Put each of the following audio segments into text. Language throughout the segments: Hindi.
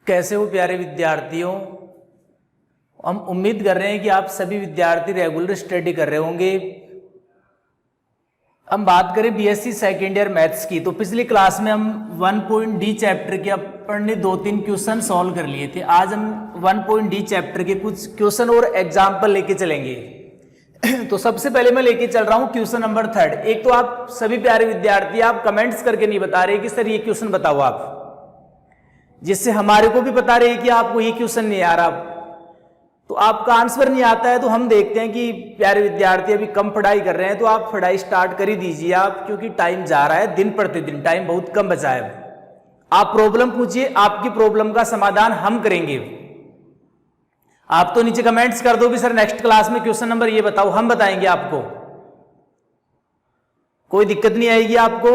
कैसे हो प्यारे विद्यार्थियों। हम उम्मीद कर रहे हैं कि आप सभी विद्यार्थी रेगुलर स्टडी कर रहे होंगे। हम बात करें बीएससी सेकेंड ईयर मैथ्स की, तो पिछली क्लास में हम 1.D चैप्टर के अपन ने 2-3 क्वेश्चन सॉल्व कर लिए थे। आज हम 1.D चैप्टर के कुछ क्वेश्चन और एग्जाम्पल लेके चलेंगे। तो सबसे पहले मैं लेके चल रहा हूं क्वेश्चन नंबर 3। एक तो आप सभी प्यारे विद्यार्थी आप कमेंट्स करके नहीं बता रहे कि सर ये क्वेश्चन बताओ आप, जिससे हमारे को भी बता रहे कि आपको ये क्वेश्चन नहीं आ रहा, तो आपका आंसर नहीं आता है। तो हम देखते हैं कि प्यारे विद्यार्थी अभी कम पढ़ाई कर रहे हैं, तो आप पढ़ाई स्टार्ट कर ही दीजिए आप, क्योंकि टाइम जा रहा है, दिन प्रतिदिन टाइम बहुत कम बचा है। आप प्रॉब्लम पूछिए, आपकी प्रॉब्लम का समाधान हम करेंगे। आप तो नीचे कमेंट्स कर दो कि सर नेक्स्ट क्लास में क्वेश्चन नंबर ये बताओ, हम बताएंगे आपको, कोई दिक्कत नहीं आएगी आपको।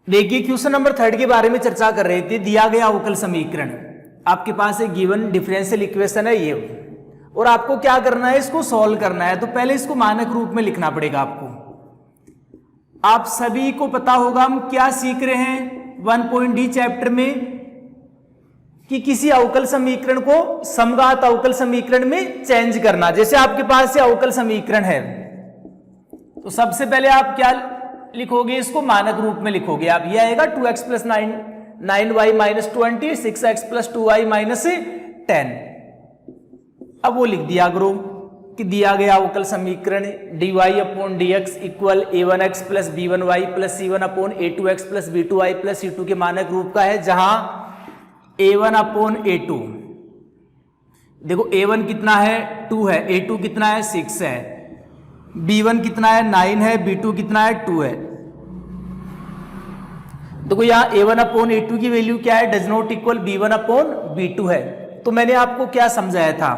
देखिए क्वेश्चन नंबर 3 के बारे में चर्चा कर रहे थे। दिया गया अवकल समीकरण, आपके पास एक गिवन डिफरेंशियल इक्वेशन है ये, और आपको क्या करना है, इसको सॉल्व करना है। तो पहले इसको मानक रूप में लिखना पड़ेगा आपको। आप सभी को पता होगा हम क्या सीख रहे हैं 1.D चैप्टर में, कि किसी अवकल समीकरण को समघात अवकल समीकरण में चेंज करना। जैसे आपके पास ये अवकल समीकरण है, तो सबसे पहले आप क्या लिखोगे, इसको मानक रूप में लिखोगे आप। ये आएगा 2x + 9y - 20, 6x + 2y - 10। अब वो लिख दिया करो कि दिया गया अवकल समीकरण dy/dx = a1x + b1y + c1/a2x + b2y + c2 के मानक रूप का है, जहां a1/a2, देखो a1 कितना है 2 है, a2 कितना है 6 है, b1 कितना है 9 है, b2 कितना है 2 है। देखो यहाँ a1/a2 की वैल्यू क्या है, डज नॉट इक्वल b1/b2 है। तो मैंने आपको क्या समझाया था,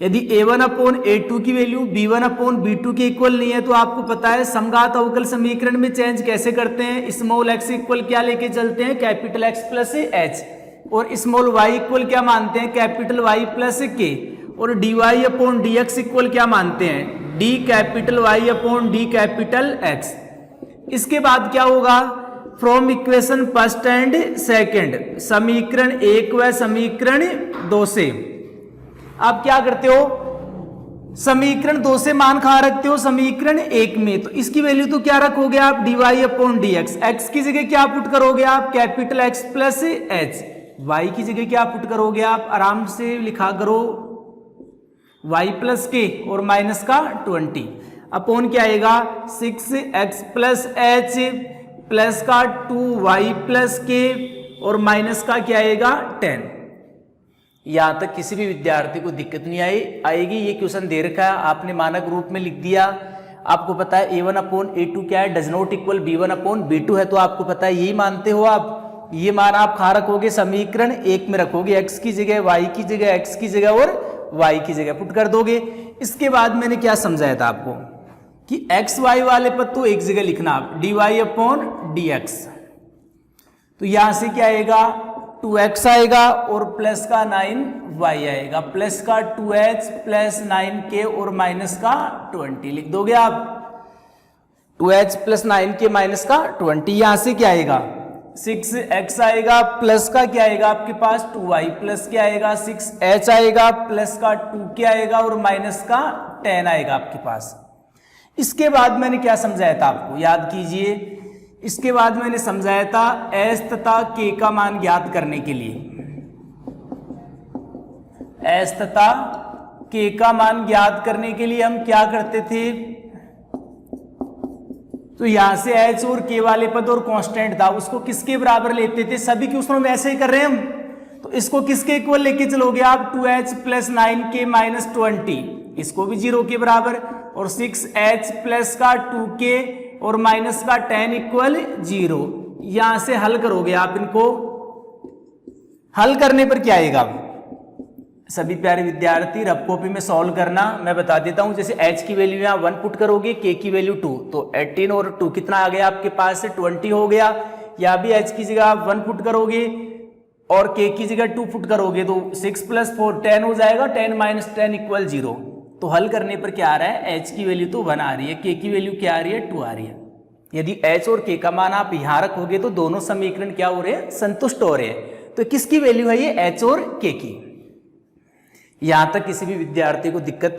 यदि a1/a2 की वैल्यू b1/b2 के इक्वल नहीं है, तो आपको पता है समघात अवकल समीकरण में चेंज कैसे करते हैं। स्मॉल x इक्वल क्या लेके चलते हैं, कैपिटल X + h, और स्मॉल y इक्वल क्या मानते हैं, कैपिटल Y + k, और dy/dx इक्वल क्या मानते हैं, d capital Y/d capital X। इसके बाद क्या होगा, from equation first and second, समीकरण 1 व समीकरण 2 से आप क्या करते हो, समीकरण 2 से मान कहां रखते हो, समीकरण 1 में। तो इसकी वैल्यू तो क्या रखोगे आप, dy/dx, x की जगह क्या पुट करोगे आप, कैपिटल X + h, y की जगह क्या पुट करोगे आप, आराम से लिखा करो y + k और माइनस का 20 अपॉन क्या आएगा 6x + h प्लस का 2y + k और माइनस का क्या आएगा 10। यहां तक किसी भी विद्यार्थी को दिक्कत नहीं आएगी। ये क्वेश्चन दे रखा है, आपने मानक रूप में लिख दिया। आपको पता है a1/a2 क्या है, डज नॉट इक्वल b1/b2 है, तो आपको पता है यही मानते हो आप। ये मान आप कहां रखोगे, समीकरण 1 में रखोगे, x की जगह y की जगह x की जगह और y की जगह पुट कर दोगे। इसके बाद मैंने क्या समझाया था आपको कि x y वाले पद तो एक जगह लिखना आप, dy/dx। तो यहां से क्या आएगा 2x आएगा और प्लस का 9y आएगा, प्लस का 2h + 9k और माइनस का 20 लिख दोगे आप। 2h + 9k माइनस का 20, यहां से क्या आएगा 6x आएगा, प्लस का क्या आएगा आपके पास 2y, प्लस क्या आएगा 6h आएगा, प्लस का 2k आएगा और माइनस का 10 आएगा आपके पास। इसके बाद मैंने क्या समझाया था आपको, याद कीजिए। इसके बाद मैंने समझाया था s तथा k का मान ज्ञात करने के लिए, s तथा k का मान ज्ञात करने के लिए हम क्या करते थे, तो यहां से h और k वाले पद और कांस्टेंट था, उसको किसके बराबर लेते थे, सभी क्वेश्चनों में ऐसे ही कर रहे हैं हम। तो इसको किसके इक्वल लेके चलोगे आप, 2h + 9k - 20, इसको भी 0 के बराबर, और 6h प्लस का 2k और माइनस का 10 = 0। यहां से हल करोगे आप इनको, हल करने पर क्या आएगा, सभी प्यारे विद्यार्थी रफ कॉपी में सॉल्व करना, मैं बता देता हूं। जैसे h की वैल्यू यहां 1 पुट करोगे, k की वैल्यू 2, तो 18 और 2 कितना आ गया आपके पास से 20 हो गया। यहां भी h की जगह आप 1 पुट करोगे और k की जगह 2 पुट करोगे, तो 6 + 4 10 हो जाएगा, 10 - 10 = 0। तो हल करने पर क्या आ रहा है, h की वैल्यू तो 1 आ रही है, k की वैल्यू क्या आ रही है 2 आ रही है। यदि h और k का मान आप यहां रखोगे तो दोनों समीकरण क्या हो रहे हैं, संतुष्ट हो रहे हैं। तो किसकी वैल्यू है ये, h और k की। यहां तक किसी भी विद्यार्थी को दिक्कत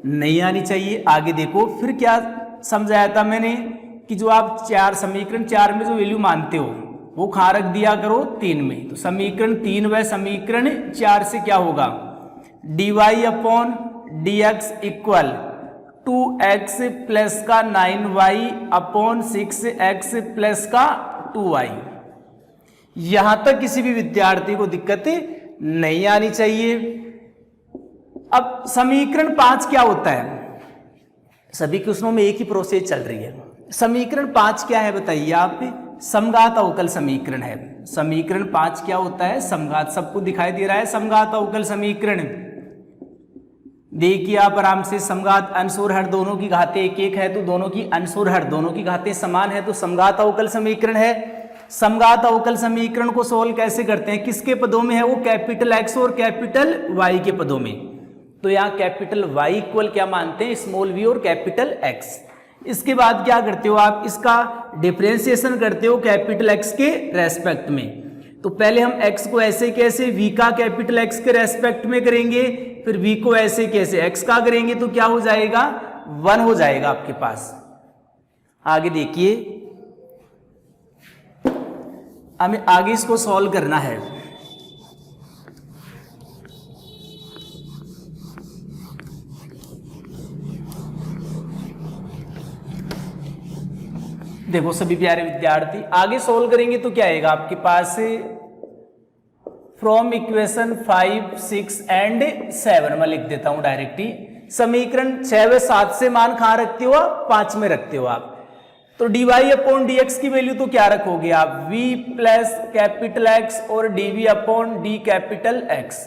नहीं आनी चाहिए। आगे देखो फिर क्या समझाया था मैंने कि जो आप चार समीकरण 4 में जो वैल्यू मानते हो वो कहाँ रख दिया करो, 3 में। तो समीकरण 3 व समीकरण 4 से क्या होगा, dy upon dx equal 2x plus का 9y अपॉन 6x प्लस का 2y। यहां तक किसी भी विद्यार्थी को दिक्कत नहीं आनी चाहिए। अब समीकरण 5 क्या होता है, सभी क्वेश्चनों में एक ही प्रोसेस चल रही है। समीकरण 5 क्या है बताइए आप, समघात अवकल समीकरण है। समीकरण 5 क्या होता है, समघात, सबको दिखाई दे रहा है समघात अवकल समीकरण। देखिए आप आराम से, समघात अंश और हर दोनों की घातें एक एक है तो दोनों की अंश और हर दोनों की घातें समान है तो समघात अवकल समीकरण है। समघात अवकल समीकरण को सोल्व कैसे करते हैं, किसके पदों में है वो, कैपिटल एक्स और कैपिटल वाई के पदों में। तो यहाँ कैपिटल वाई इक्वल क्या मानते हैं, स्मॉल वी और कैपिटल एक्स। इसके बाद क्या करते हो आप, इसका डिफरेंशिएशन करते हो कैपिटल एक्स के रेस्पेक्ट में। तो पहले हम x को ऐसे कैसे v का कैपिटल x के रेस्पेक्ट में करेंगे, फिर v को ऐसे कैसे x का करेंगे, तो क्या हो जाएगा, 1 हो जाएगा आपके पास। आगे देखिए, हमें आगे इसको सॉल्व करना है। देखो सभी प्यारे विद्यार्थी, आगे सोल्व करेंगे तो क्या आएगा आपके पास, फ्रॉम इक्वेशन 5, 6 एंड 7 मैं लिख देता हूं डायरेक्टली। समीकरण 6 व 7 से मान कहां रखते हो आप, 5 में रखते हो आप। तो dy अपॉन dx की वैल्यू तो क्या रखोगे आप, v प्लस कैपिटल x और dv upon d capital x।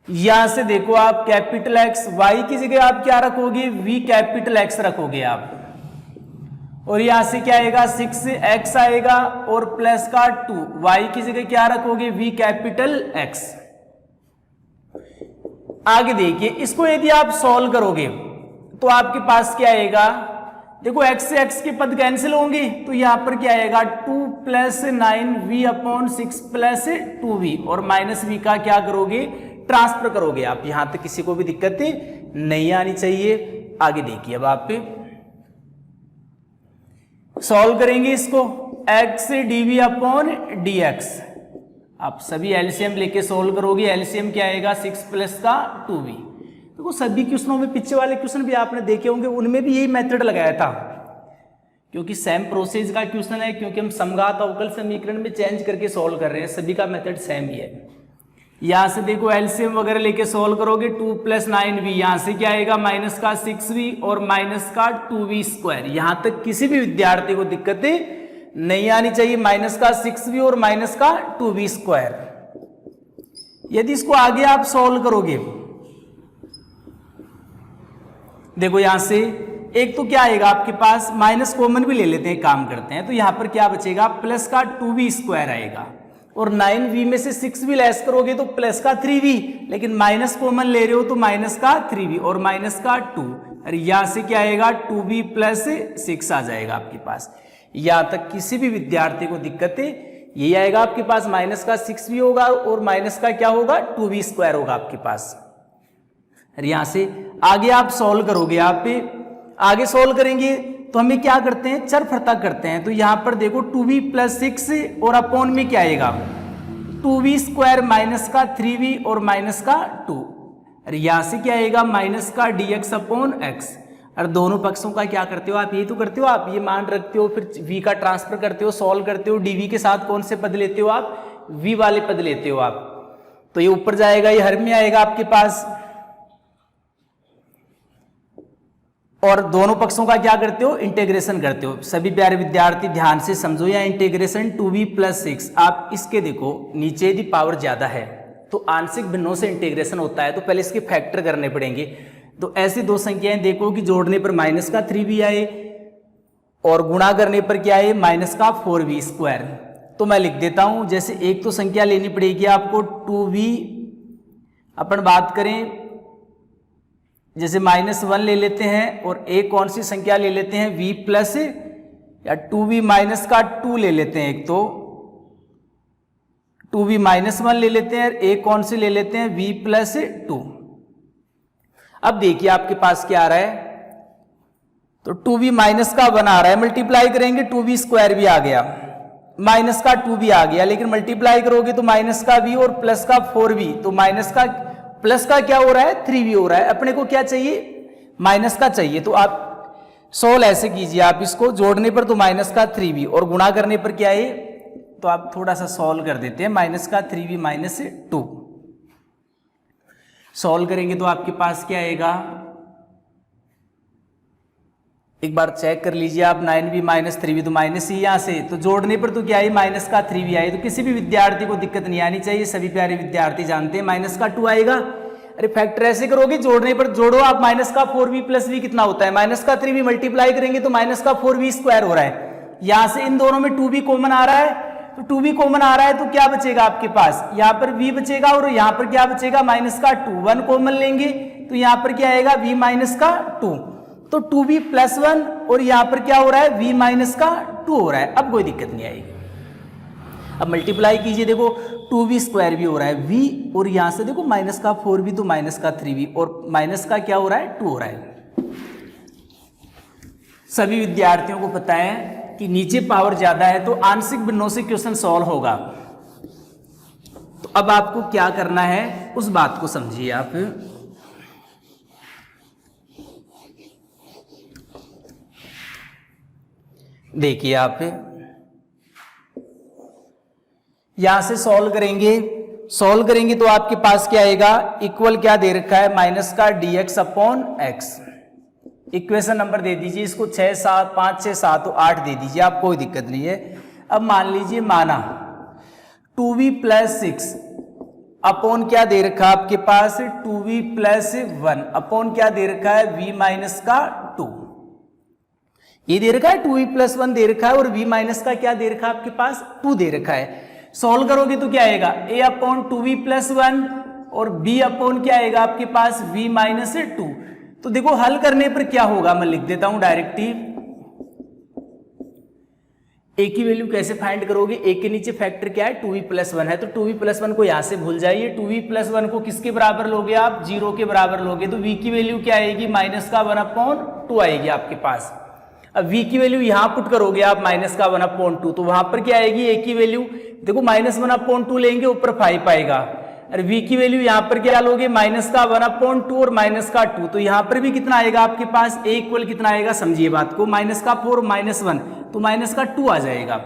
यहां से देखो आप कैपिटल x, y की जगह आप क्या रखोगे, v कैपिटल x रखोगे आप, और यहां से क्या आएगा, 6x आएगा और प्लस का 2, y की जगह क्या रखोगे, v कैपिटल x। आगे देखिए, इसको यदि आप सॉल्व करोगे तो आपके पास क्या आएगा, देखो x से x के पद कैंसिल होंगे तो यहां पर क्या आएगा, 2 plus 9v upon 6 plus 2v, और माइनस v का क्या करोगे, ट्रांसफर करोगे आप। यहां तक किसी को भी दिक्कत नहीं आनी चाहिए। आगे देखिए, अब आप सॉल्व करेंगे इसको, x dv अपॉन dx। आप सभी एलसीएम लेके सॉल्व करोगे, एलसीएम क्या आएगा, 6 प्लस का 2v। देखो सभी क्वेश्चनों में, पीछे वाले क्वेश्चन भी आपने देखे होंगे, उनमें भी यही मेथड लगाया था, क्योंकि सेम प्रोसेस का क्वेश्चन है, क्योंकि हम समघात अवकल समीकरण में चेंज करके सॉल्व कर रहे हैं, सभी का मेथड सेम ही है। यहां से देखो एलसीएम वगैरह लेके सॉल्व करोगे, 2 प्लस 9v, यहां से क्या आएगा, माइनस का 6v और माइनस का 2v स्क्वायर। यहां तक किसी भी विद्यार्थी को दिक्कत नहीं आनी चाहिए, माइनस का 6v और माइनस का 2v स्क्वायर। यदि इसको आगे आप सॉल्व करोगे, देखो यहां से एक तो क्या आएगा आपके पास, माइनस कॉमन भी ले लेते हैं, काम करते हैं, तो यहां पर क्या बचेगा, प्लस का 2v स्क्वायर आएगा, और 9v में से 6v लेस करोगे तो प्लस का 3v, लेकिन माइनस कॉमन ले रहे हो तो माइनस का 3v और माइनस का 2, और यहां से क्या आएगा, 2v प्लस 6 आ जाएगा आपके पास। यहां तक किसी भी विद्यार्थी को दिक्कत यही आएगा, आपके पास माइनस का 6v होगा और माइनस का क्या होगा, 2v स्क्वायर होगा आपके पास। और यहां से आगे आप सॉल्व करोगे, आप आगे सॉल्व करेंगे तो हमें क्या करते हैं, चर पृथक करते हैं। तो यहां पर देखो 2v प्लस 6 और अपॉन में क्या आएगा, 2v स्क्वायर माइनस का 3v और माइनस का 2, और यहां से क्या आएगा, माइनस का dx अपॉन x। और दोनों पक्षों का क्या करते हो आप, ये तो करते हो आप, ये मान रखते हो, फिर v का ट्रांसफर करते हो, सॉल्व करते हो, dv के साथ कौन से पद लेते हो आप, v वाले पद लेते हो आप। तो ये ऊपर जाएगा, ये हर में आएगा आपके पास, और दोनों पक्षों का क्या करते हो, इंटीग्रेशन करते हो। सभी प्यारे विद्यार्थी ध्यान से समझो, या इंटीग्रेशन 2v प्लस 6, आप इसके देखो नीचे यदि पावर ज्यादा है तो आंशिक भिन्नों से इंटीग्रेशन होता है, तो पहले इसके फैक्टर करने पड़ेंगे। तो ऐसी दो संख्याएं देखो कि जोड़ने पर माइनस का 3v आए और गुणा करने पर क्या आए, माइनस का 4v स्क्वायर। तो मैं लिख देता हूं, जैसे एक तो संख्या लेनी पड़ेगी आपको 2v, अपन बात करें जैसे -1 ले लेते हैं, और एक कौन सी संख्या ले लेते हैं, v प्लस या 2v माइनस का 2 ले लेते हैं, एक तो 2v माइनस 1 ले लेते हैं, एक कौन सी ले लेते हैं v प्लस 2। अब देखिए आपके पास क्या आ रहा है, तो 2v माइनस का 1 आ रहा है, मल्टीप्लाई करेंगे 2v स्क्वायर भी आ गया, माइनस का 2 भी आ गया, लेकिन मल्टीप्लाई करोगे तो माइनस का v और प्लस का 4v, तो माइनस का प्लस का क्या हो रहा है 3v हो रहा है। अपने को क्या चाहिए माइनस का चाहिए, तो आप सोल्व ऐसे कीजिए, आप इसको जोड़ने पर तो माइनस का 3v और गुणा करने पर क्या है, तो आप थोड़ा सा सॉल्व कर देते हैं, माइनस का 3v माइनस 2 सॉल्व करेंगे तो आपके पास क्या आएगा, एक बार चेक कर लीजिए आप, 9v माइनस 3v तो माइनस ही यहाँ से, तो जोड़ने पर तो क्या है माइनस का 3v आए, तो किसी भी विद्यार्थी को दिक्कत नहीं आनी चाहिए, सभी प्यारे विद्यार्थी जानते हैं माइनस का 2 आएगा। अरे फैक्टर ऐसे करोगे, जोड़ने पर जोड़ो आप, माइनस का 4v प्लस v कितना होता है, माइनस का 3v मल्टीप्लाई करेंगे तो माइनस का 4v स्क्वायर हो रहा है, यहाँ से इन दोनों में 2v कॉमन आ रहा है, तो 2v कॉमन आ रहा है तो क्या बचेगा आपके पास, यहाँ पर v बचेगा और यहाँ पर क्या बचेगा माइनस का 2, 1 कॉमन लेंगे तो यहाँ पर क्या आएगा v माइनस का 2, तो 2v प्लस 1 और यहाँ पर क्या हो रहा है v माइनस का 2 हो रहा है, अब कोई दिक्कत नहीं आएगी। अब मल्टीप्लाई कीजिए, देखो 2v स्क्वायर भी हो रहा है v और यहाँ से देखो माइनस का 4v तो माइनस का 3v और माइनस का क्या हो रहा है 2 हो रहा है। सभी विद्यार्थियों को पता है कि नीचे पावर ज्यादा है तो आंशिक भिन्नों से क्वेश्चन सॉल्व होगा, तो अब आपको क्या करना है उस बात को समझिए आप। देखिए आप यहां से सॉल्व करेंगे तो आपके पास क्या आएगा, इक्वल क्या दे रखा है माइनस का dx upon x, equation number दे दीजिए इसको 6 7 5 6 7 तो 8 दे दीजिए आप, कोई दिक्कत नहीं है। अब मान लीजिए माना 2v प्लस 6 अपॉन क्या दे रखा है आपके पास 2v प्लस 1 अपॉन क्या दे रखा है v माइनस का 2, ये दे रखा है 2v प्लस 1 दे रखा है और v माइनस का क्या दे रखा है आपके पास 2 दे रखा है। सॉल्व करोगे तो क्या आएगा a अपॉन 2v प्लस 1 और b अपॉन क्या आएगा आपके पास v माइनस 2। तो देखो हल करने पर क्या होगा, मैं लिख देता हूं डायरेक्टली, a की वैल्यू कैसे फाइंड करोगे, a के नीचे फैक्टर क्या है 2v प्लस 1 है, तो 2v प्लस 1 को यहां से भूल जाइए, 2v प्लस 1 को किसके बराबर लोगे आप 0 के बराबर लोगे, तो v की वैल्यू क्या आएगी माइनस का 1 अपॉन 2 आएगी आपके पास। अब v की वैल्यू यहां पुट करोगे आप माइनस का 1 अपॉन 2, तो वहां पर क्या आएगी a की वैल्यू, देखो माइनस 1 अपॉन 2 लेंगे ऊपर 5 आएगा, और v की वैल्यू यहां पर क्या लोगे माइनस का 1 अपॉन 2 और माइनस का 2, तो यहां पर भी कितना आएगा आपके पास a इक्वल कितना आएगा, समझिए बात को, माइनस का 4 माइनस 1 तो माइनस का 2 आ जाएगा,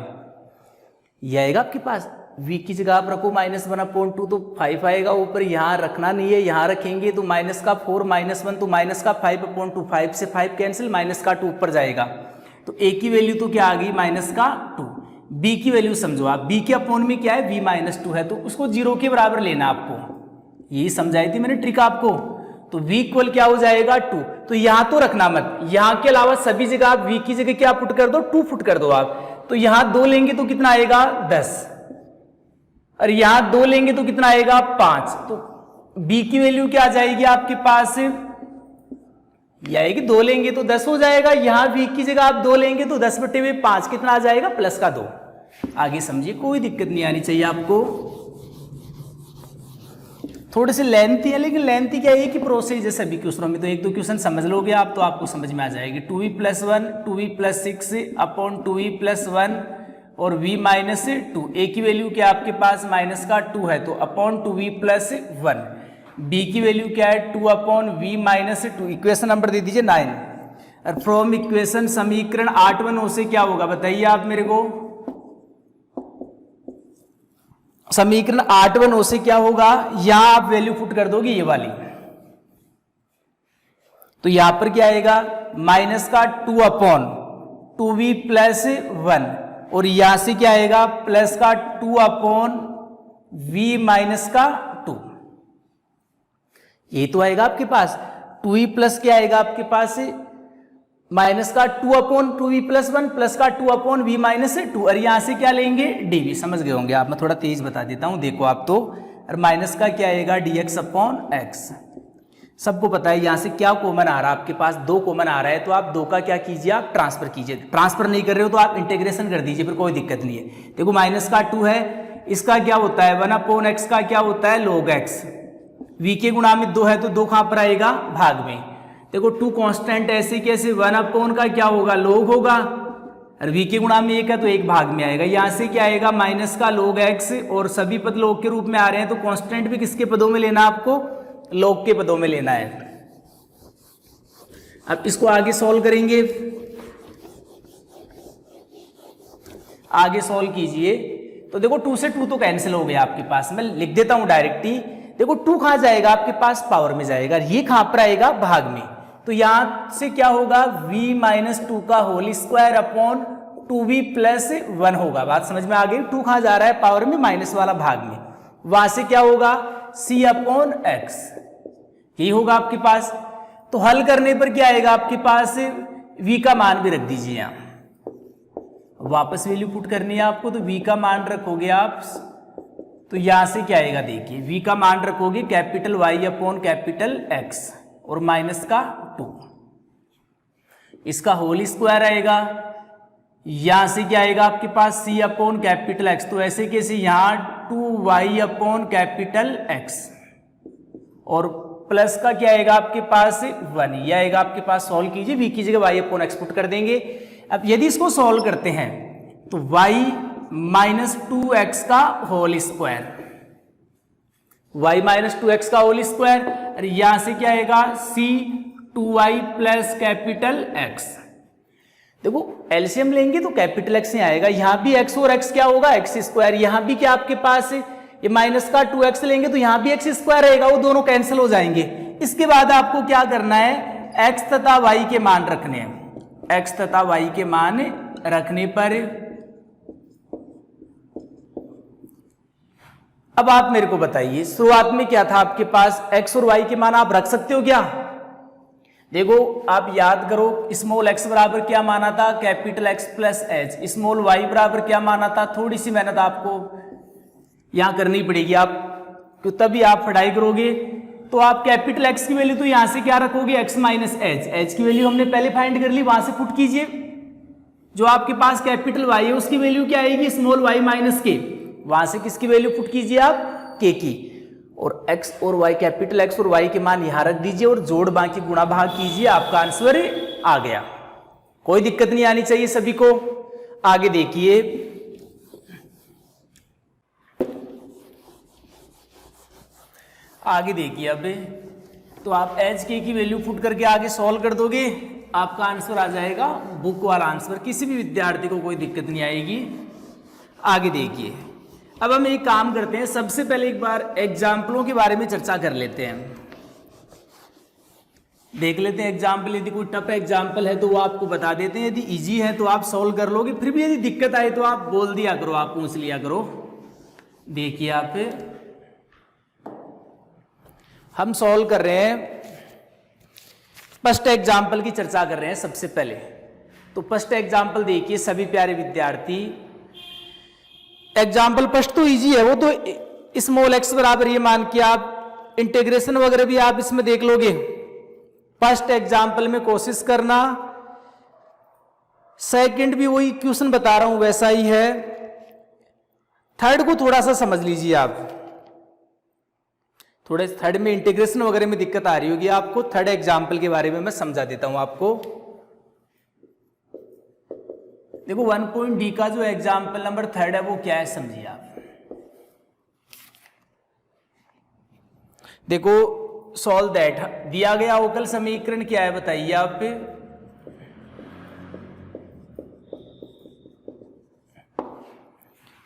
ये आएगा आपके पास। v की जगह आप रखो माइनस 1 अपॉन 2 तो 5 आएगा ऊपर, यहां रखना नहीं है, यहां रखेंगे तो माइनस का 4 माइनस 1 तो माइनस का 5 अपॉन 2, 5 से 5 कैंसिल, माइनस का 2 ऊपर जाएगा, तो a की वैल्यू तो क्या आ गई माइनस का 2। b की वैल्यू समझो आप, b के अपोन में क्या है v माइनस 2 है, तो उसको 0 के बराबर लेना आपको, यही समझाई थी मैंने ट्रिक आपको, तो v इक्वल क्या हो जाएगा 2, तो यहां तो रखना मत, यहां के अलावा सभी जगह आप v की जगह क्या पुट कर दो 2 पुट कर दो आप, तो यहां 2 लेंगे तो कितना आएगा 10 और यहां 2 लेंगे तो कितना आएगा 5, तो b की वैल्यू क्या आ जाएगी आपके पास, ये आएगी 2 लेंगे तो 10 हो जाएगा, यहां v की जगह आप 2 लेंगे तो 10/5 कितना आ जाएगा प्लस का 2। आगे समझिए, कोई दिक्कत नहीं आनी चाहिए आपको, थोड़े से लेंथी है लेकिन लेंथी क्या है कि प्रोसेस है सभी क्वेश्चनों में, तो 1-2 क्वेश्चन समझ लोगे आप तो आपको समझ में आ जाएगी। 2v plus 1 2v plus 6 upon 2v plus 1 और v माइनस 2, a की वैल्यू क्या आपके पास माइनस का 2 है तो अपॉन 2v प्लस 1, b की वैल्यू क्या है 2 upon v minus 2, equation number दे दीजिए 9, और फ्रॉम इक्वेशन समीकरण 8 से क्या होगा बताइए आप मेरे को, समीकरण 8 से क्या होगा, यहां आप वैल्यू पुट कर दोगे ये वाली, तो यहां पर क्या आएगा माइनस का 2 अपॉन 2v प्लस 1 और यहां से क्या आएगा प्लस का 2 अपॉन v माइनस का 2, ये तो आएगा आपके पास 2v प्लस क्या आएगा आपके पास माइनस का 2 अपॉन 2v प्लस 1 प्लस का 2 अपॉन v माइनस 2, और यहां से क्या लेंगे dv, समझ गए होंगे आप, मैं थोड़ा तेज बता देता हूं, देखो आप तो, और माइनस का क्या आएगा dx अपॉन x, सबको पता है यहाँ से क्या कॉमन आ रहा है, आपके पास 2 कॉमन आ रहा है, तो आप 2 का क्या कीजिए, आप ट्रांसफर कीजिए। ट्रांसफर नहीं कर रहे हो तो आप इंटीग्रेशन कर दीजिए, फिर कोई दिक्कत नहीं है। देखो माइनस का 2 है, इसका क्या होता है 1/x का क्या होता है log x, v के गुणा में 2 है तो 2 कहाँ पर आएगा, भाग में। देखो 2 कांस्टेंट ऐसे कैसे, 1/, का क्या होगा log होगा, और v के गुणा में 1 है तो 1 भाग में आएगा। यहाँ से क्या आएगा माइनस का log x, और सभी पद log के रूप में आ रहे हैं तो कांस्टेंट भी किसके पदों में लेना, आपको log के पदों में लेना है। अब इसको आगे सॉल्व करेंगे, आगे सॉल्व कीजिए तो देखो 2 से 2 तो कैंसिल हो गया आपके पास, मैं लिख देता हूं डायरेक्ट ही। देखो 2 कहां जाएगा, आपके पास पावर में जाएगा, ये कहां पर आएगा, भाग में। तो यहां से क्या होगा, v - 2 का होल स्क्वायर अपॉन 2v + 1 होगा। बात समझ में आ गई। 2 कहां जा रहा है, पावर में, माइनस वाला भाग में। वहां से क्या होगा, c/x, यही होगा आपके पास। तो हल करने पर क्या आएगा आपके पास, v का मान भी रख दीजिए यहां, वापस वैल्यू पुट करनी है आपको, तो v का मान रखोगे आप, तो यहां से क्या आएगा, देखिए v का मान रखोगे कैपिटल Y/कैपिटल X और माइनस का 2, इसका होल स्क्वायर आएगा। यहां से क्या आएगा आपके पास c/कैपिटल X, तो ऐसे कैसे, यहां 2y/कैपिटल X और प्लस का क्या आएगा आपके पास 1, यह आएगा आपके पास। सॉल्व कीजिए, v की जगह y/x पुट कर देंगे। अब यदि इसको सॉल्व करते हैं तो y - 2x का होल स्क्वायर, y - 2x का होल स्क्वायर, और यहां से क्या आएगा c 2y + कैपिटल X। देखो एलसीएम लेंगे तो कैपिटल X ही आएगा, यहां भी x और x क्या होगा, x², यहां भी क्या आपके पास ये माइनस का 2x लेंगे तो यहां भी x² रहेगा, वो दोनों कैंसिल हो जाएंगे। इसके बाद आपको क्या करना है, x तथा y के मान रखने हैं। x तथा y के मान रखने पर अब आप मेरे को बताइए, शुरुआत में क्या था आपके पास, x और y के मान आप रख सकते हो क्या। देखो आप याद करो, स्मॉल x बराबर क्या माना था, capital X + h, small y बराबर क्या माना था। थोड़ी सी मेहनत आपको यहां करनी पड़ेगी, आप तो तभी आप पढ़ाई करोगे। तो आप कैपिटल X की वैल्यू तो यहां से क्या रखोगे, x - h, h की वैल्यू हमने पहले फाइंड कर ली, वहां से पुट कीजिए। जो आपके पास कैपिटल Y है उसकी वैल्यू क्या आएगी, स्मॉल y - k, वहां से किसकी वैल्यू पुट कीजिए आप, k की, और x और y, कैपिटल X और y के मान यहां रख दीजिए और जोड़ बाकी गुणा भाग कीजिए, आपका आंसर आ गया। कोई दिक्कत नहीं आनी चाहिए सभी को। आगे देखिए, आगे देखिए अब तो आप एच के की वैल्यू पुट करके आगे सॉल्व कर दोगे, आपका आंसर आ जाएगा बुक वाला आंसर, किसी भी विद्यार्थी को कोई दिक्कत नहीं आएगी। आगे देखिए, अब हम एक काम करते हैं, सबसे पहले एक बार एग्जाम्पलों के बारे में चर्चा कर लेते हैं, देख लेते हैं एग्जाम्पल। यदि कोई टफ एग्जाम्पल है तो वो आपको बता देते हैं, यदि इजी है तो आप सॉल्व कर लोगे, फिर भी यदि दिक्कत आए तो आप बोल दिया करो, आप पूछ लिया करो। देखिए आप, हम सॉल्व कर रहे हैं, फर्स्ट एग्जाम्पल की चर्चा कर रहे हैं सबसे पहले। तो फर्स्ट एग्जाम्पल देखिए सभी प्यारे विद्यार्थी, एग्जाम्पल फर्स्ट तो इजी है, वो तो स्मॉल x बराबर ये मान के आप इंटीग्रेशन वगैरह भी आप इसमें देख लोगे। फर्स्ट एग्जाम्पल में कोशिश करना, सेकंड भी वही क्वेश्चन बता रहा हूं वैसा ही है, थर्ड को थोड़ा सा समझ लीजिए आप, थोड़े थर्ड में इंटीग्रेशन वगैरह में दिक्कत आ रही होगी आपको। थर्ड एग्जाम्पल के बारे में मैं समझा देता हूं आपको। देखो 1.d का जो एग्जाम्पल नंबर थर्ड है वो क्या है समझिए आप। देखो सॉल्व दैट, दिया गया अवकल समीकरण क्या है बताइए आप।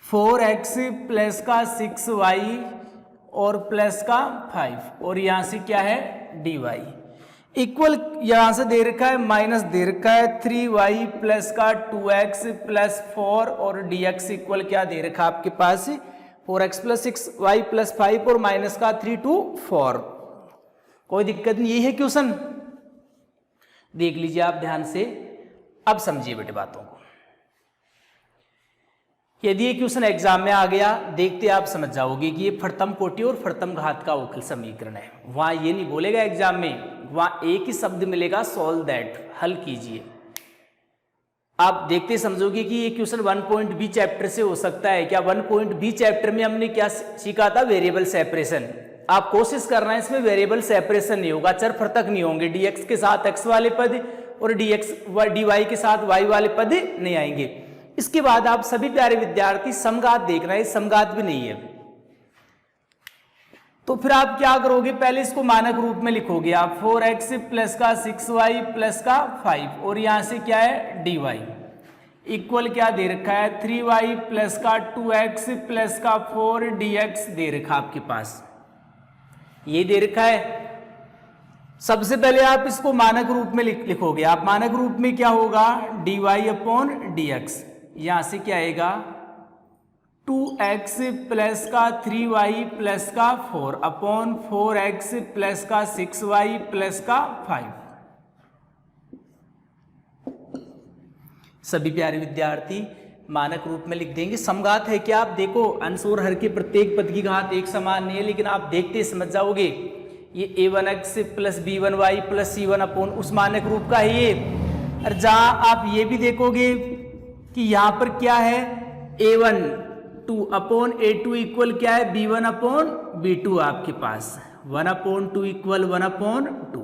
फोर एक्स प्लस का 6y और प्लस का 5 और यहां से क्या है dy इक्वल, यहां से दे रखा है माइनस दे रखा है 3y प्लस का 2x प्लस 4 और dx इक्वल क्या दे रखा है आपके पास 4x प्लस 6y प्लस 5 और माइनस का 3 to 4। कोई दिक्कत नहीं, यही है क्वेश्चन, देख लीजिए आप ध्यान से। अब समझिए बेटे बातों को। यदि ये क्वेश्चन एग्जाम में आ गया, देखते आप समझ जाओगे कि ये प्रथम कोटि और प्रथम घात का अवकल समीकरण है। वहां ये नहीं बोलेगा एग्जाम में, वहां एक ही शब्द मिलेगा सॉल्व दैट, हल कीजिए। आप देखते समझोगे कि ये क्वेश्चन 1 पॉइंट बी चैप्टर से हो सकता है क्या। 1 पॉइंट बी चैप्टर में हमने क्या सीखा था, वेरिएबल सेपरेशन। आप कोशिश करना है इसमें वेरिएबल सेपरेशन नहीं होगा, चर पृथक नहीं होंगे, dx के साथ x वाले पद और dy के साथ y वाले पद नहीं आएंगे। इसके बाद आप सभी प्यारे विद्यार्थी समघात देखना है, समघात भी नहीं है। तो फिर आप क्या करोगे, पहले इसको मानक रूप में लिखोगे आप 4x प्लस का 6y प्लस का 5 और यहां से क्या है dy इक्वल क्या दे रखा है 3y प्लस का 2x प्लस का 4 dx दे रखा आपके पास, ये दे रखा है। सबसे पहले आप इसको मानक रूप में लिखोगे आप। मानक रूप में क्या होगा, dy अपॉन dx, यहां से क्या आएगा 2x प्लस का 3y प्लस का 4 अपॉन 4x प्लस का 6y प्लस का 5। सभी प्यारे विद्यार्थी मानक रूप में लिख देंगे। समघात है क्या, आप देखो अंश और हर के प्रत्येक पद की घात एक समान नहीं है, लेकिन आप देखते समझ जाओगे। ये a1x plus b1y plus c1 upon उस मानक रूप का है ये। और जहां आप ये भी देखोगे कि यहां पर क्या है a1 2 अपॉन a2 इक्वल क्या है b1 अपॉन b2 आपके पास 1 अपॉन 2 इक्वल 1 अपॉन 2।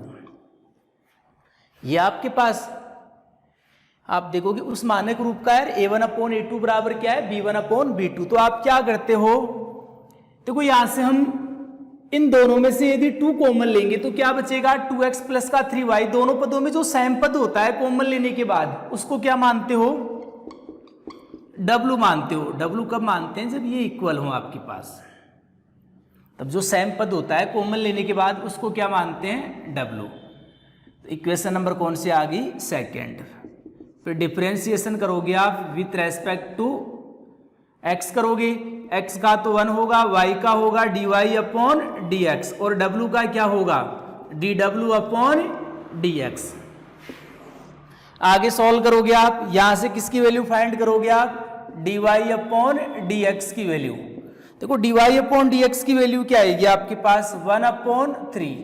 ये आपके पास आप देखोगे उस मानक रूप का है a1 अपॉन a2 बराबर क्या है b1 अपॉन b2। तो आप क्या करते हो, देखो यहां से हम इन दोनों में से यदि 2 कॉमन लेंगे तो क्या बचेगा 2x प्लस का 3y। दोनों पदों में जो सेम पद होता है कॉमन लेने के बाद उसको क्या मानते हो, W मानते हो। W कब मानते हैं, जब ये इक्वल हो आपके पास, तब जो सेम पद होता है कॉमन लेने के बाद उसको क्या मानते हैं W। तो इक्वेशन नंबर कौन सी आ गई, सेकेंड। फिर डिफरेंशिएशन करोगे आप विथ रेस्पेक्ट टू x करोगे, x का तो 1 होगा, y का होगा dy अपॉन dx और w का क्या होगा dw अपॉन dx। आगे सॉल्व करोगे आप, यहां से किसकी वैल्यू फाइंड करोगे आप dy अपॉन dx की वैल्यू। देखो dy अपॉन dx की वैल्यू क्या आएगी आपके पास 1 अपॉन 3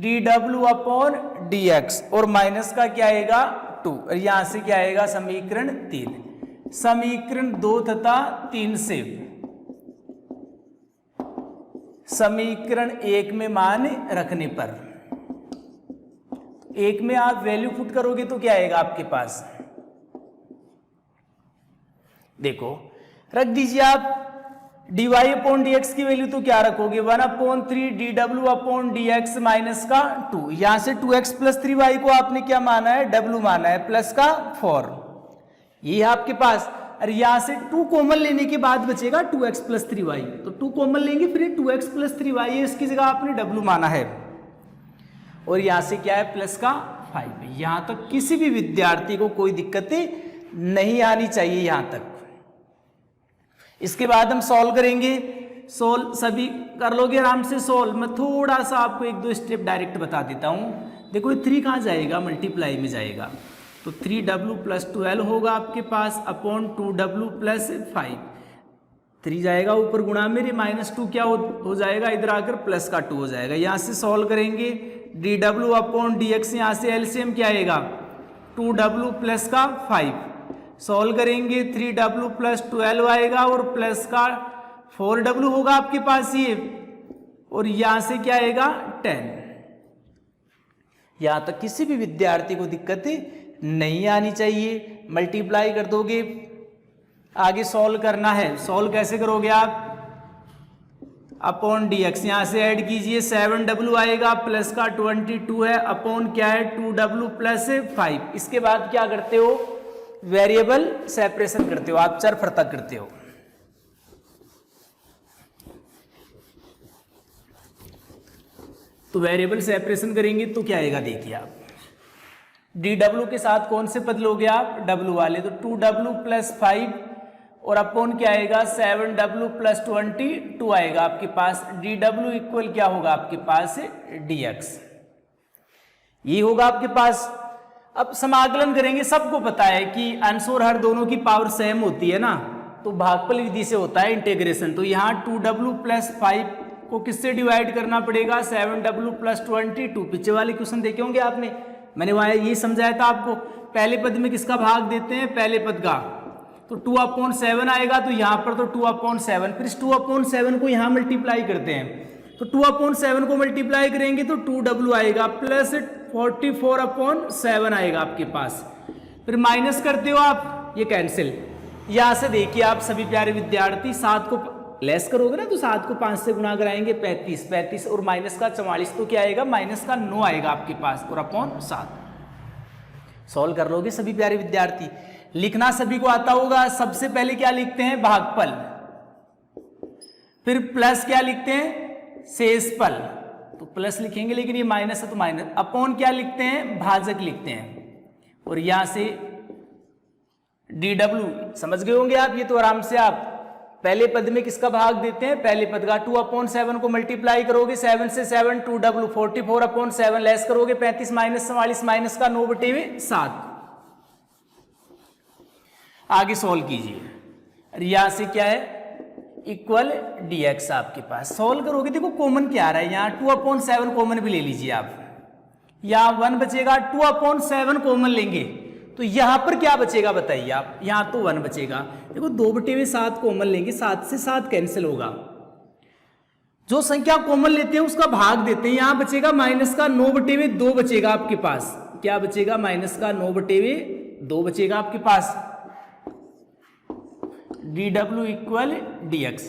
dw अपॉन dx और माइनस का क्या आएगा 2 और यहां से क्या आएगा समीकरण 3। समीकरण 2 तथा 3 से समीकरण 1 में मान रखने पर 1 में आप वैल्यू पुट करोगे तो क्या आएगा आपके पास, देखो रख दीजिए आप dy अपॉन dx की वैल्यू तो क्या रखोगे 1 upon 3 dw upon dx minus का 2। यहां से 2x प्लस 3y को आपने क्या माना है w माना है प्लस का 4, ये है आपके पास। और यहां से 2 कॉमन लेने के बाद बचेगा 2x प्लस 3y, तो 2 कॉमन लेंगे फिर 2x प्लस 3y है, इसकी जगह आपने w माना है और यहां से क्या है प्लस का 5। यहां तक किसी भी विद्यार्थी को कोई दिक्कत नहीं आनी चाहिए यहां तक। इसके बाद हम सॉल्व करेंगे, सॉल्व सभी कर लोगे आराम से सॉल्व। मैं थोड़ा सा आपको 1-2 स्टेप डायरेक्ट बता देता हूं। देखो ये 3 कहां जाएगा, मल्टीप्लाई में जाएगा, तो 3w प्लस 12 होगा आपके पास अपॉन 2w प्लस 5। 3 जाएगा ऊपर गुणा मेरे -2 क्या हो जाएगा इधर आकर प्लस का 2 हो जाएगा। यहां से सॉल्व करेंगे dw अपॉन dx, यहां से एलसीएम क्या आएगा 2w प्लस का 5। सॉल्व करेंगे 3w प्लस 12 आएगा और प्लस का 4w होगा आपके पास ये, और यहां से क्या आएगा 10। यहां तक किसी भी विद्यार्थी को दिक्कत नहीं आनी चाहिए। मल्टीप्लाई कर दोगे, आगे सॉल्व करना है। सॉल्व कैसे करोगे आप अपॉन dx, यहां से ऐड कीजिए 7w आएगा प्लस का 22 है अपॉन क्या है 2w प्लस 5। इसके बाद क्या करते हो वेरिएबल सेपरेशन करते हो, आप चर पृथक करते हो। तो वेरिएबल सेपरेशन करेंगे तो क्या आएगा देखिए आप dw के साथ कौन से पद लोगे आप w वाले, तो 2w प्लस 5 और अपॉन क्या आएगा 7w प्लस 22 आएगा आपके पास। dw इक्वल क्या होगा आपके पास dx, ये होगा आपके पास। अब समाकलन करेंगे, सबको पता है कि अंश और हर दोनों की पावर सेम होती है ना, तो भागफल विधि से होता है इंटीग्रेशन। तो यहाँ 2w प्लस 5 को किससे डिवाइड करना पड़ेगा, 7w प्लस 22। पीछे वाले क्वेश्चन देखे होंगे आपने, मैंने वहाँ ये समझाया था आपको, पहले पद में किसका भाग देते हैं, पहले पद का, तो 2/7 आएगा, तो यहाँ पर तो 2/7, फिर इस 2/7 को यहाँ मल्टीप्लाई करते हैं, तो 2/7 को मल्टीप्लाई करेंगे तो 2w आएगा प्लस 44/7 आएगा आपके पास, फिर माइनस करते हो आप, ये कैंसिल। यहाँ से देखिए आप सभी प्यारे विद्यार्थी, 7 को लेस करोगे ना तो 7 को 5 से गुणा कराएंगे 35 और माइनस का 44, तो क्या आएगा, माइनस का 9 आएगा आपके पास और अपॉन 7। सॉल्व कर लोगे सभी प्यारे विद्यार्थी। लिखना सभी को आता होगा। सबसे पहले क्या लिखते हैं, भागफल, फिर प्लस क्या लिखते हैं, शेषफल, तो प्लस लिखेंगे लेकिन ये माइनस है तो माइनस, अपॉन क्या लिखते हैं, भाजक लिखते हैं, और यहां से dw समझ गए होंगे आप, ये तो आराम से आप पहले पद में किसका भाग देते हैं, पहले पद का, 2/7 को मल्टीप्लाई करोगे 7 से 7 2w 44/7 लेस करोगे 35 माइनस 44 माइनस का 9/7। आगे सॉल्व कीजिए। यहां से क्या है, इक्वल dx आपके पास सॉल्व करोगे, देखो कॉमन क्या आ रहा है, यहाँ 2/7 कॉमन भी ले लीजिए आप, यहाँ 1 बचेगा, 2/7 कॉमन लेंगे तो यहां पर क्या बचेगा बताइए आप, यहां तो 1 बचेगा, देखो 2/7 कॉमन लेंगे, 7 से 7 कैंसिल होगा, जो संख्या कॉमन लेते हैं उसका भाग देते हैं, यहां बचेगा माइनस का 9/2 बचेगा आपके पास, क्या बचेगा, माइनस का 9/2 बचेगा आपके पास, dw इक्वल dx।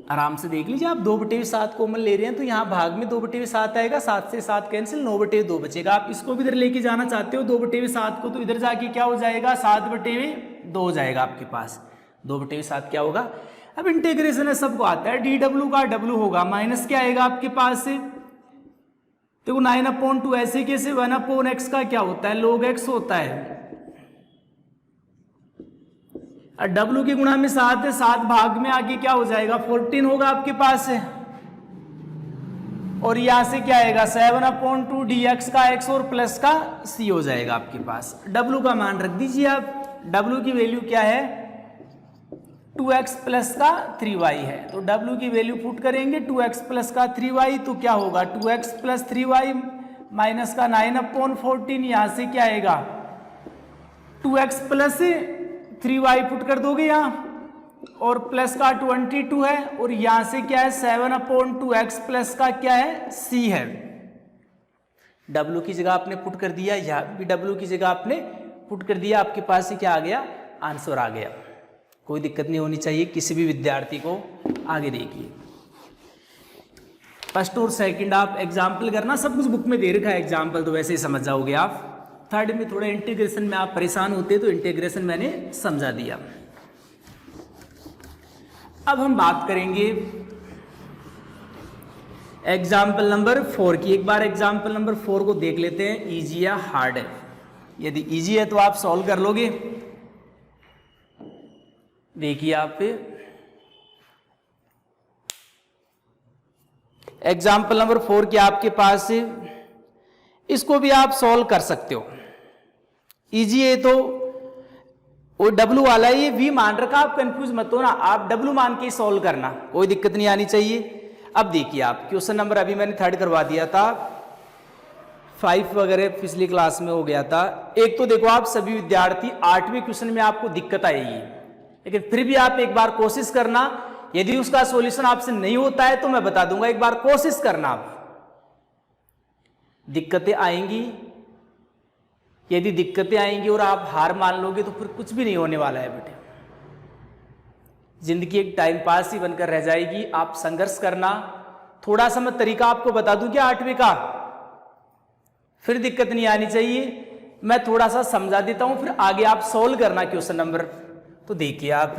आराम से देख लीजिए आप, 2/7 कॉमन ले रहे हैं तो यहाँ भाग में 2/7 आएगा, 7 से 7 कैंसिल, 9/2 बचेगा। आप इसको भी इधर लेके जाना चाहते हो 2/7 को, तो इधर जाके क्या हो जाएगा, 7/2 हो जाएगा आपके पास, 2/7 क्या होगा। अब इंटीग्रेशन है, सबको आता है, dw का w होगा, माइनस क्या आएगा आपके पास से, देखो 9/2 ऐसे कैसे, 1/x का क्या होता है, log x होता है, और w की गुणा में 7 है, 7 भाग में आगे क्या हो जाएगा, 14 होगा आपके पास है, और यहां से क्या आएगा 7/2 dx का x और प्लस का c हो जाएगा आपके पास। w का मान रख दीजिए आप, w की वैल्यू क्या है, 2x प्लस का 3y है, तो w की वैल्यू पुट करेंगे 2x प्लस का 3y, तो क्या होगा 2x प्लस 3y माइनस का 9/14, यहां से क्या आएगा 2x प्लस 3y पुट कर दोगे यहाँ, और प्लस का 22 है, और यहां से क्या है 7/2x प्लस का क्या है, c है, w की जगह आपने पुट कर दिया, यहाँ भी w की जगह आपने पुट कर दिया, आपके पास से क्या आ गया, आंसर आ गया। कोई दिक्कत नहीं होनी चाहिए किसी भी विद्यार्थी को। आगे देखिए, फर्स्ट और सेकंड आप एग्जाम्पल करना, सब कुछ बुक में दे रखा है, एग्जाम्पल तो वैसे ही समझ जाओगे आप। थर्ड में थोड़ा इंटीग्रेशन में आप परेशान होते तो इंटीग्रेशन मैंने समझा दिया। अब हम बात करेंगे एग्जाम्पल नंबर 4 की। एक बार एग्जाम्पल नंबर 4 को देख लेते हैं, इजी या हार्ड है। यदि इजी है तो आप सॉल्व कर लोगे। देखिए आप एग्जाम्पल नंबर 4 की आपके पास, इसको भी आप सॉल्व कर सकते हो। इजी है तो वो W वाला है, ये V मान रखा, आप कंफ्यूज मत हो ना, आप W मान के सॉल्व करना, कोई दिक्कत नहीं आनी चाहिए। अब देखिए आप क्वेश्चन नंबर अभी मैंने 3 करवा दिया था, 5 वगैरह पिछली क्लास में हो गया था। एक तो देखो आप सभी विद्यार्थी 8वें क्वेश्चन में आपको दिक्कत आएगी, लेकिन फिर भी आप एक बार कोशिश करना, यदि उसका सॉल्यूशन आपसे नहीं होता है तो मैं बता दूंगा, एक बार कोशिश करना। आप दिक्कतें आएंगी, यदि दिक्कतें आएंगी और आप हार मान लोगे तो फिर कुछ भी नहीं होने वाला है बेटे, जिंदगी एक टाइम पास ही बनकर रह जाएगी। आप संघर्ष करना। थोड़ा सा मैं तरीका आपको बता दूं क्या 8वें का, फिर दिक्कत नहीं आनी चाहिए। मैं थोड़ा सा समझा देता हूं, फिर आगे आप सॉल्व करना क्वेश्चन नंबर। तो देखिए आप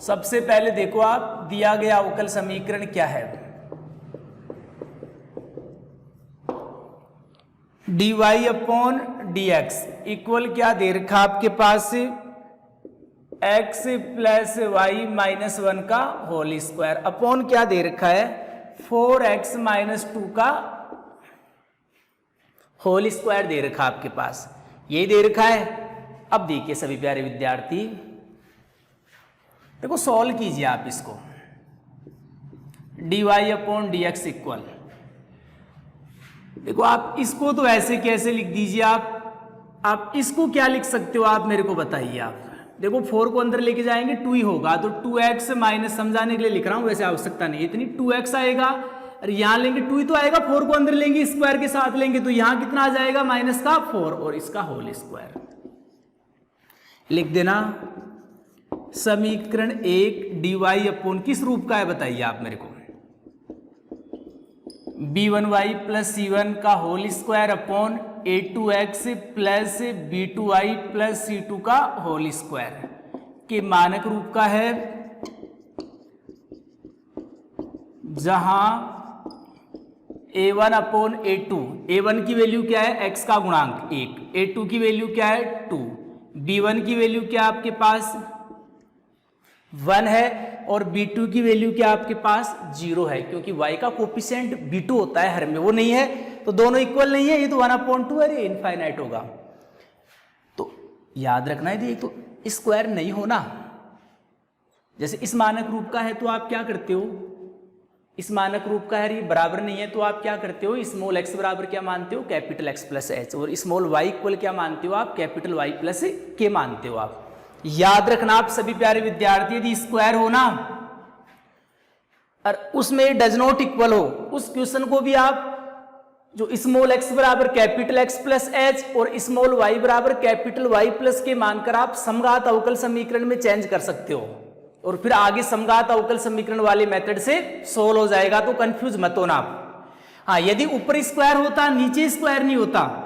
सबसे पहले देखो आप, दिया गया अवकल समीकरण क्या है, dy/dx इक्वल क्या दे रखा आपके पास, x प्लस वाई माइनस 1 का होल स्क्वायर, अपॉन क्या दे रखा है 4x माइनस 2 का होल स्क्वायर दे रखा आपके पास, ये दे रखा है। अब देखिए सभी प्यारे विद्यार्थी, देखो सॉल्व कीजिए आप इसको। dy/dx इक्वल, देखो आप इसको तो ऐसे कैसे लिख दीजिए, आप इसको क्या लिख सकते हो आप मेरे को बताइए। आप देखो 4 को अंदर लेके जाएंगे 2 ही होगा, तो 2x माइनस, समझाने के लिए लिख रहा हूं, वैसे आवश्यकता नहीं है इतनी। 2x आएगा और यहां लेंगे 2 ही तो आएगा, 4 को अंदर लेंगे स्क्वायर के साथ लेंगे तो यहां कितना आ जाएगा माइनस का 4 और इसका होल स्क्वायर लिख देना। समीकरण 1 dy किस रूप का है बताइए आप मेरे को। b1y प्लस c1 का whole square upon a2x plus b2y plus c2 का होल स्क्वायर के मानक रूप का है, जहां a1 अपॉन a2, a1 की वैल्यू क्या है x का गुणांक 1, a2 की वैल्यू क्या है 2, b1 की वैल्यू क्या आपके पास 1 है और b2 की वैल्यू क्या आपके पास 0 है, क्योंकि y का कोफिशिएंट b2 होता है हर में, वो नहीं है तो दोनों इक्वल नहीं है, ये तो 1/2 है, ये इनफाइनाइट होगा। तो याद रखना है, ये तो स्क्वायर नहीं होना। जैसे इस मानक रूप का है तो आप क्या करते हो, इस मानक रूप का है ये बराबर नहीं है तो आप क्या करते हो, स्मॉल x बराबर क्या मानते हो कैपिटल X प्लस h, और स्मॉल y इक्वल क्या मानते हो आप कैपिटल Y प्लस k मानते हो आप। याद रखना आप सभी प्यारे विद्यार्थी, यदि स्क्वायर हो ना और उसमें डज नॉट इक्वल हो, उस क्वेश्चन को भी आप जो स्मॉल x बराबर कैपिटल X प्लस h और स्मॉल y बराबर कैपिटल Y प्लस के मानकर आप समघात अवकल समीकरण में चेंज कर सकते हो और फिर आगे समघात अवकल समीकरण वाले मेथड से सोल्व हो जाएगा, तो कंफ्यूज मत होना आप। हाँ, यदि ऊपर स्क्वायर होता नीचे स्क्वायर नहीं होता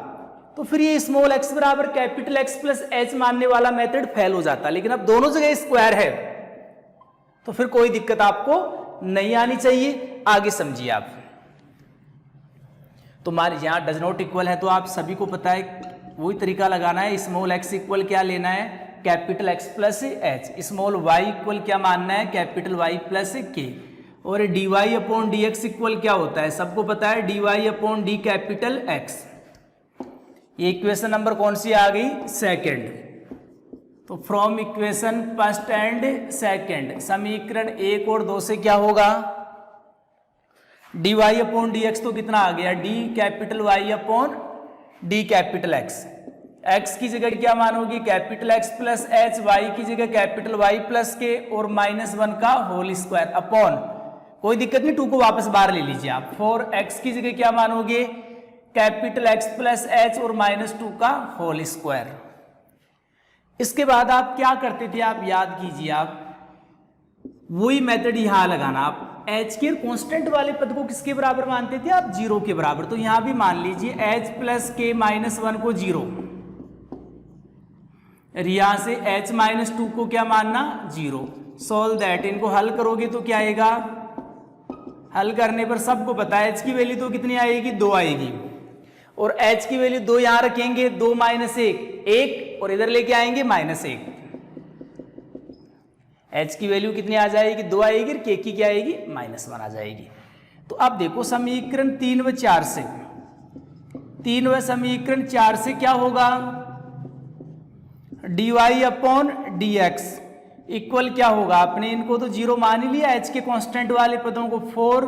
तो फिर ये स्मॉल x बराबर कैपिटल X प्लस h मानने वाला मेथड फेल हो जाता, लेकिन अब दोनों जगह स्क्वायर है तो फिर कोई दिक्कत आपको नहीं आनी चाहिए। आगे समझिए आप, तो हमारे यहां डज नॉट इक्वल है तो आप सभी को पता है वही तरीका लगाना है। स्मॉल x इक्वल क्या लेना है capital X plus h, small y equal क्या मानना है कैपिटल Y प्लस k, और dy/dx इक्वल क्या होता है सबको पता है dy/d कैपिटल X। ये इक्वेशन नंबर कौन सी आ गई सेकंड, तो from equation first and second समीकरण 1 और 2 से क्या होगा dy/dx तो कितना आ गया d capital Y/d capital X, x की जगह क्या मानोगी capital X plus h, y की जगह कैपिटल Y प्लस k और -1 का होल स्क्वायर अपॉन, कोई दिक्कत नहीं 2 को वापस बाहर ले लीजिए आप, 4x की जगह क्या मानोगे कैपिटल X प्लस h और -2 का होल स्क्वायर। इसके बाद आप क्या करते थे आप याद कीजिए, आप वही मेथड यहां लगाना। आप h के कांस्टेंट वाले पद को किसके बराबर मानते थे आप 0 के बराबर, तो यहां भी मान लीजिए h प्लस k -1 को 0, यहां से h -2 को क्या मानना 0। सोल्व दैट, इनको हल करोगे तो क्या आएगा, हल करने पर सबको पता है h की वैल्यू तो कितनी आएगी 2 आएगी, और h की वैल्यू 2 यहां रखेंगे 2 - 1 और इधर लेके आएंगे -1, h की वैल्यू कितनी आ जाएगी 2 आएगी, k की क्या आएगी -1 आ जाएगी। तो अब देखो समीकरण 3 व 4 से, 3 व समीकरण 4 से क्या होगा dy/dx इक्वल क्या होगा, आपने इनको तो 0 मान ही लिया, h के कांस्टेंट वाले पदों को 4,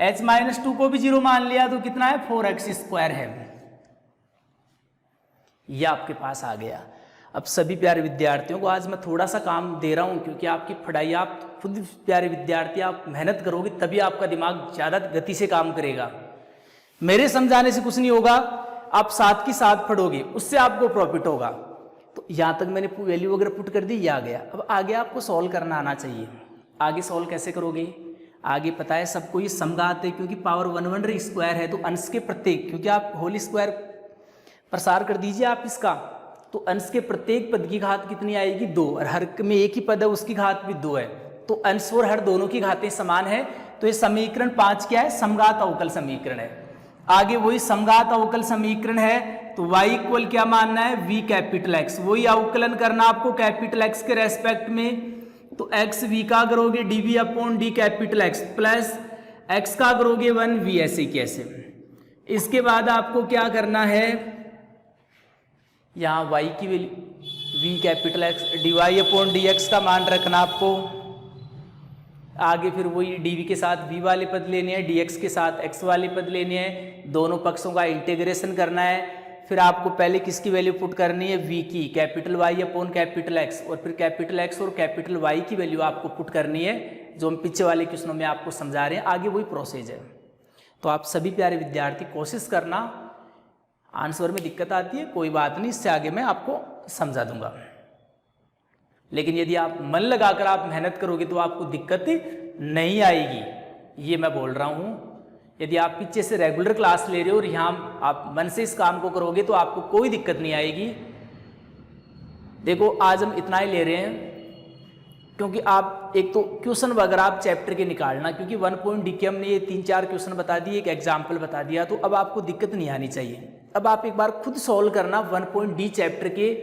h -2 को भी 0 मान लिया तो कितना है 4x स्क्वायर है, यह आपके पास आ गया। अब सभी प्यारे विद्यार्थियों को आज मैं थोड़ा सा काम दे रहा हूं, क्योंकि आपकी पढ़ाई आप खुद प्यारे विद्यार्थी आप मेहनत करोगे तभी आपका दिमाग ज़्यादा गति से काम करेगा। मेरे समझाने से कुछ नहीं होगा, आप साथ की साथ पढ़ोगे उससे आपको प्रॉफिट होगा। तो यहाँ तक मैंने वैल्यू वगैरह पुट कर दी, ये आ गया। अब आगे आपको सॉल्व करना आना चाहिए। आगे सॉल्व कैसे करोगे, आगे पता है सबको ये समघात है, क्योंकि पावर 1 स्क्वायर है तो अंश के प्रत्येक, क्योंकि आप होल स्क्वायर प्रसार कर दीजिए आप इसका, तो अंश के प्रत्येक पद की घात कितनी आएगी 2, और हर में एक ही पद है उसकी घात भी 2 है, तो अंश और हर दोनों की घातें समान है। तो ये समीकरण 5 क्या है समघात अवकल समीकरण है। आगे वही समघात अवकल समीकरण है तो y इक्वल क्या मानना है v कैपिटल x, वही अवकलन करना आपको कैपिटल x के रेस्पेक्ट में, तो x v का करोगे dv/d capital x plus x का करोगे 1v, ऐसे कैसे। इसके बाद आपको क्या करना है, यहाँ y की value v capital x, dy upon dx का मान रखना आपको। आगे फिर वही dv के साथ v वाले पद लेने हैं, dx के साथ x वाले पद लेने हैं, दोनों पक्षों का इंटीग्रेशन करना है। फिर आपको पहले किसकी वैल्यू पुट करनी है, v की, capital Y upon capital X, और फिर कैपिटल X और कैपिटल Y की वैल्यू आपको पुट करनी है, जो हम पीछे वाले क्वेश्चनों में आपको समझा रहे हैं। आगे वही प्रोसेस है। तो आप सभी प्यारे विद्यार्थी कोशिश करना, आंसर में दिक्कत आती है कोई बात नहीं, इससे आगे मैं आपको समझा दूंगा। लेकिन यदि आप मन लगाकर आप मेहनत करोगे तो आपको दिक्कत नहीं आएगी, ये मैं बोल रहा हूँ। यदि आप पीछे से रेगुलर क्लास ले रहे हो और यहाँ आप मन से इस काम को करोगे तो आपको कोई दिक्कत नहीं आएगी। देखो आज हम इतना ही ले रहे हैं क्योंकि आप एक तो क्वेश्चन वगैरह आप चैप्टर के निकालना, क्योंकि 1 पॉइंट डी के हमने ये 3-4 क्वेश्चन बता दिए, एक एग्जाम्पल बता दिया, तो अब आपको दिक्कत नहीं आनी चाहिए। अब आप एक बार खुद सॉल्व करना 1 पॉइंट डी चैप्टर के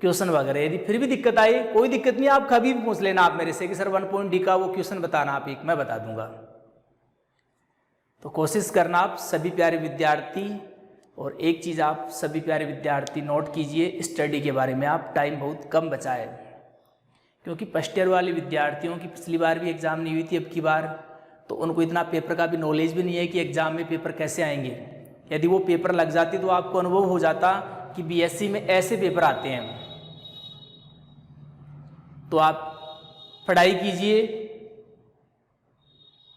क्वेश्चन वगैरह। यदि फिर भी दिक्कत आए कोई दिक्कत नहीं, आप कभी भी पूछ लेना आप मेरे से कि सर 1 पॉइंट डी का वो क्वेश्चन बताना, आप एक मैं बता दूंगा। तो कोशिश करना आप सभी प्यारे विद्यार्थी। और एक चीज़ आप सभी प्यारे विद्यार्थी नोट कीजिए, स्टडी के बारे में आप टाइम बहुत कम बचा है, क्योंकि फर्स्ट ईयर वाले विद्यार्थियों की पिछली बार भी एग्ज़ाम नहीं हुई थी, अब की बार तो उनको इतना पेपर का भी नॉलेज भी नहीं है कि एग्ज़ाम में पेपर कैसे आएंगे। यदि वो पेपर लग जाती तो आपको अनुभव हो जाता कि बीएससी में ऐसे पेपर आते हैं। तो आप पढ़ाई कीजिए,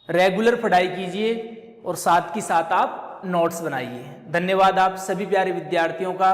रेगुलर पढ़ाई कीजिए और साथ ही साथ आप नोट्स बनाइए। धन्यवाद आप सभी प्यारे विद्यार्थियों का।